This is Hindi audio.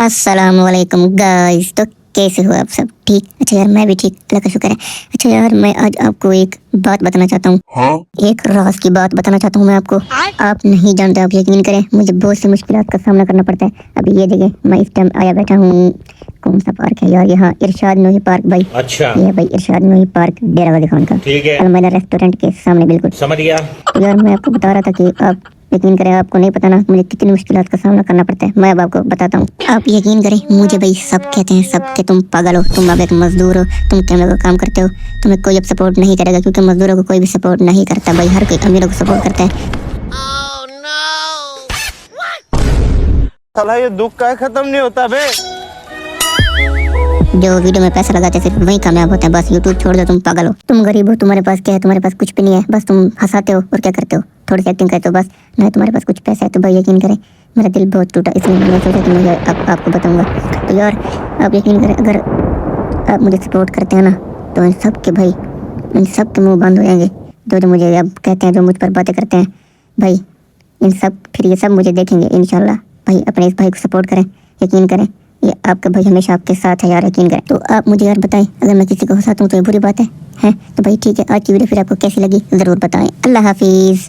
अस्सलामुअलैकुम गाइस। तो कैसे हो आप सब? ठीक? अच्छा यार, मैं भी ठीक, अल्लाह का शुक्र है। अच्छा यार, मैं आज आपको एक बात बताना चाहता हूँ। हाँ? एक राज की बात बताना चाहता हूँ मैं आपको। आप नहीं जानते, आप यकीन करें, मुझे बहुत सी मुश्किलात का सामना करना पड़ता है। अभी ये देखिए, मैं इस टाइम आया बैठा हूँ, कौन सा पार्क है यार, यहाँ इरशाद नूही पार्क भाई। अच्छा, ये है भाई इरशाद नूही पार्क, डेरा वाली खान का, ठीक है, अलमैदा रेस्टोरेंट के सामने बिल्कुल। समझ गया। तो यार मैं आपको बता रहा था कि आप यकीन करें, आपको नहीं पता ना मुझे कितनी मुश्किलात का सामना करना पड़ता है। मैं अब आपको बताता हूँ, आप यकीन करें, मुझे भाई सब कहते हैं, सब के तुम पागल हो, तुम अब एक मजदूर हो, तुम कैमरे का काम करते हो, तुम्हें कोई अब सपोर्ट नहीं करेगा, क्योंकि मजदूरों को कोई भी सपोर्ट नहीं करता भाई, हर कोई अमीरों को सपोर्ट करता है। साला ये दुख का खत्म नहीं होता बे। जो वीडियो में पैसा लगाते हैं सिर्फ वही कामयाब होते हैं, बस यूट्यूब छोड़ दो, तुम पागल हो, तुम गरीब हो, तुम्हारे पास क्या है, तुम्हारे पास कुछ भी नहीं है, बस तुम हंसाते हो और क्या करते हो, थोड़ी सी एक्टिंग करते हो बस। नहीं तुम्हारे पास कुछ पैसा है तो भाई यकीन करें, मेरा दिल बहुत टूटा, इसलिए मैंने सोचा कि मैं आपको बताऊंगा। तो यार आप यकीन करें, अगर आप मुझे सपोर्ट करते हैं ना, तो इन सब के भाई, इन सब के मुंह बंद हो जाएंगे, जो मुझे अब कहते हैं, जो मुझ पर बातें करते हैं भाई, इन सब फिर ये सब मुझे देखेंगे इंशाल्लाह। भाई अपने इस भाई को सपोर्ट करें, यकीन करें, ये आपका भाई हमेशा आपके साथ है यार, यकीन करें। तो आप मुझे यार बताएं, अगर मैं किसी को हंसाता हूँ तो ये बुरी बात है? तो भाई ठीक है, आज की वीडियो फिर आपको कैसी लगी ज़रूर बताएं। अल्लाह हाफिज़।